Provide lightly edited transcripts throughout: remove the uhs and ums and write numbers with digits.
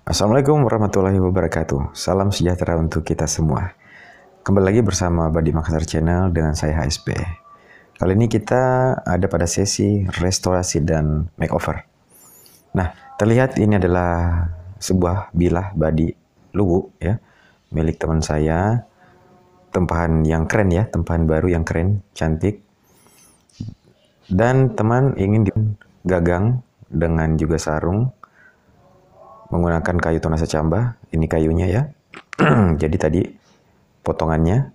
Assalamualaikum warahmatullahi wabarakatuh. Salam sejahtera untuk kita semua. Kembali lagi bersama Badi Makassar Channel dengan saya HSP. Kali ini kita ada pada sesi restorasi dan makeover. Nah, terlihat ini adalah sebuah bilah badi luwu ya, milik teman saya. Tempahan yang keren ya, tempahan baru yang keren, cantik. Dan teman ingin gagang dengan juga sarung menggunakan kayu Tonasa Camba. Ini kayunya ya. Jadi tadi potongannya,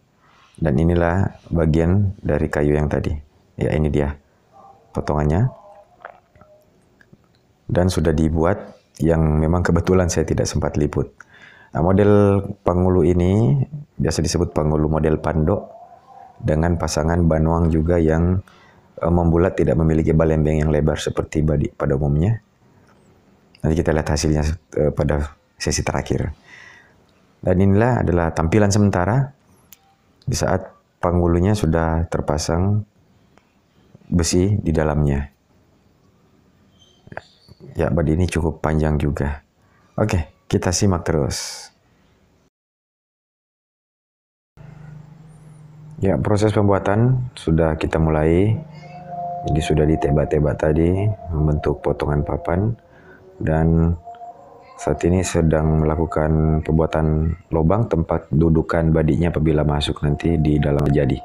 dan inilah bagian dari kayu yang tadi. Ya, ini dia potongannya. Dan sudah dibuat, yang memang kebetulan saya tidak sempat liput. Nah, model pangulu ini biasa disebut pangulu model pando dengan pasangan banuang juga yang membulat, tidak memiliki balembeng yang lebar seperti badi pada umumnya. Nanti kita lihat hasilnya pada sesi terakhir. Dan inilah adalah tampilan sementara di saat panggulunya sudah terpasang besi di dalamnya. Ya, badi ini cukup panjang juga. Oke, kita simak terus. Ya, proses pembuatan sudah kita mulai. Jadi sudah ditebak-tebak tadi, membentuk potongan papan. Dan saat ini sedang melakukan pembuatan lubang tempat dudukan badinya apabila masuk nanti di dalam jadi.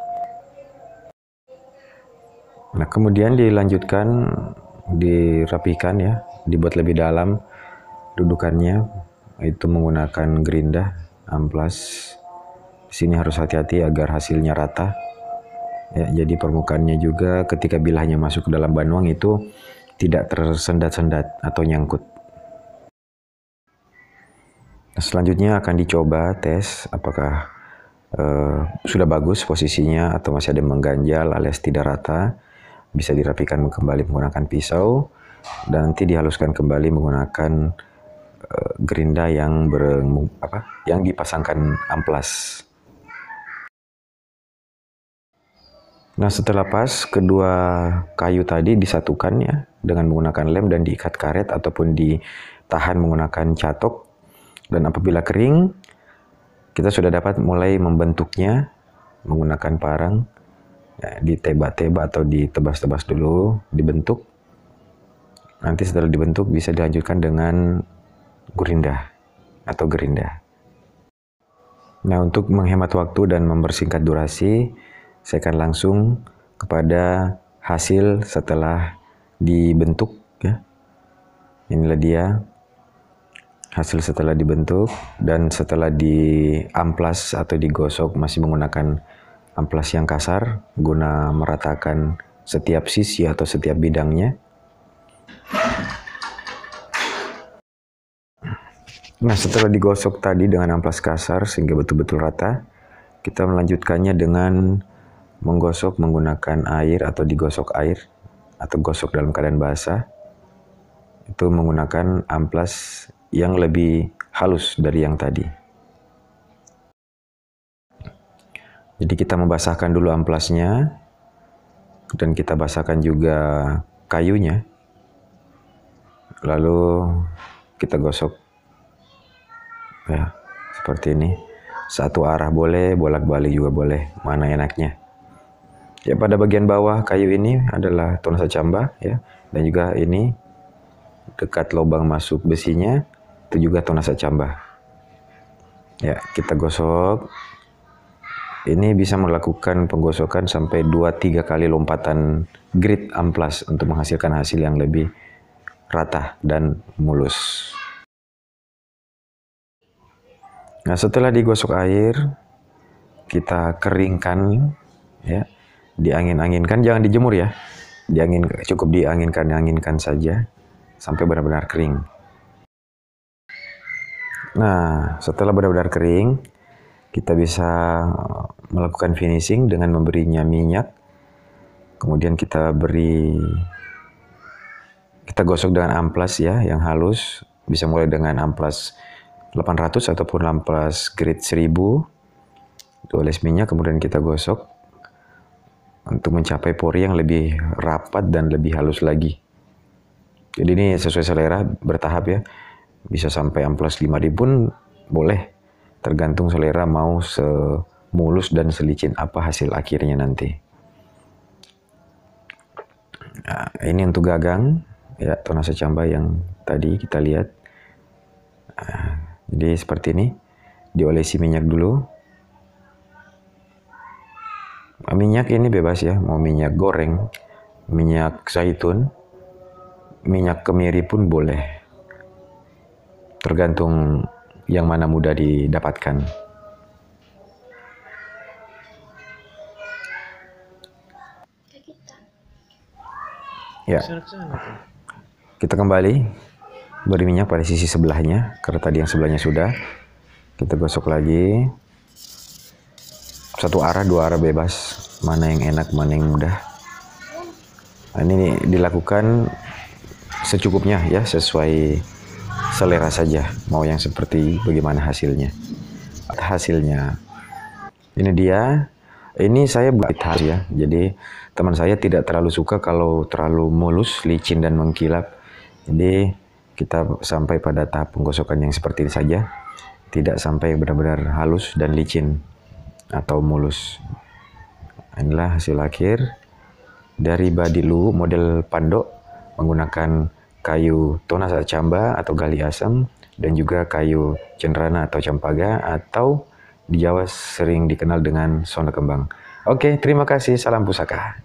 Nah, kemudian dilanjutkan, dirapikan ya, dibuat lebih dalam dudukannya, itu menggunakan gerinda, amplas. Di sini harus hati-hati agar hasilnya rata. Ya, jadi permukaannya juga ketika bilahnya masuk ke dalam banuang itu tidak tersendat-sendat atau nyangkut. Selanjutnya akan dicoba tes apakah sudah bagus posisinya atau masih ada mengganjal alias tidak rata. Bisa dirapikan kembali menggunakan pisau dan nanti dihaluskan kembali menggunakan gerinda yang yang dipasangkan amplas. Nah, setelah pas, kedua kayu tadi disatukan ya dengan menggunakan lem dan diikat karet ataupun ditahan menggunakan catok. Dan apabila kering, kita sudah dapat mulai membentuknya menggunakan parang. Ya, ditebak-tebak atau ditebas-tebas dulu, dibentuk. Nanti setelah dibentuk bisa dilanjutkan dengan gerinda atau gerinda. Nah, untuk menghemat waktu dan mempersingkat durasi, saya akan langsung kepada hasil setelah dibentuk ya. Inilah dia hasil setelah dibentuk, dan setelah diamplas atau digosok masih menggunakan amplas yang kasar guna meratakan setiap sisi atau setiap bidangnya. Nah, setelah digosok tadi dengan amplas kasar sehingga betul-betul rata, kita melanjutkannya dengan menggosok menggunakan air atau digosok air atau gosok dalam keadaan basah. Itu menggunakan amplas yang lebih halus dari yang tadi. Jadi kita membasahkan dulu amplasnya dan kita basahkan juga kayunya. Lalu kita gosok ya, seperti ini. Satu arah boleh, bolak-balik juga boleh, mana enaknya. Ya, pada bagian bawah kayu ini adalah Tonasa Camba ya, dan juga ini dekat lubang masuk besinya itu juga Tonasa Camba. Ya, kita gosok. Ini bisa melakukan penggosokan sampai 2-3 kali lompatan grit amplas untuk menghasilkan hasil yang lebih rata dan mulus. Nah, setelah digosok air, kita keringkan ya. Diangin-anginkan, jangan dijemur ya. Cukup diangin-anginkan saja sampai benar-benar kering. Nah, setelah benar-benar kering, kita bisa melakukan finishing dengan memberinya minyak. Kemudian kita gosok dengan amplas ya yang halus. Bisa mulai dengan amplas 800 ataupun amplas grade 1000. Oles minyak, kemudian kita gosok untuk mencapai pori yang lebih rapat dan lebih halus lagi. Jadi ini sesuai selera, bertahap ya. bisa sampai amplas 5D pun boleh, tergantung selera mau semulus dan selicin apa hasil akhirnya nanti. Nah, ini untuk gagang ya, Tonasa Camba yang tadi kita lihat. Nah, jadi seperti ini, diolesi minyak dulu. Minyak ini bebas ya, mau minyak goreng, minyak zaitun, minyak kemiri pun boleh, tergantung yang mana mudah didapatkan. Ya, kita kembali beri minyak pada sisi sebelahnya, karena tadi yang sebelahnya sudah. Kita gosok lagi, satu arah, dua arah bebas, mana yang enak, mana yang mudah. Nah, ini dilakukan secukupnya ya, sesuai selera saja, mau yang seperti bagaimana hasilnya. Ini dia. Ini saya buat ya, jadi teman saya tidak terlalu suka kalau terlalu mulus, licin dan mengkilap. Jadi kita sampai pada tahap penggosokan yang seperti ini saja, tidak sampai benar-benar halus dan licin atau mulus. Inilah hasil akhir dari Badilu model Pandok menggunakan kayu Tonasa Camba atau gali asam dan juga kayu cenderana atau campaga, atau di Jawa sering dikenal dengan sono kembang. Oke, terima kasih. Salam pusaka.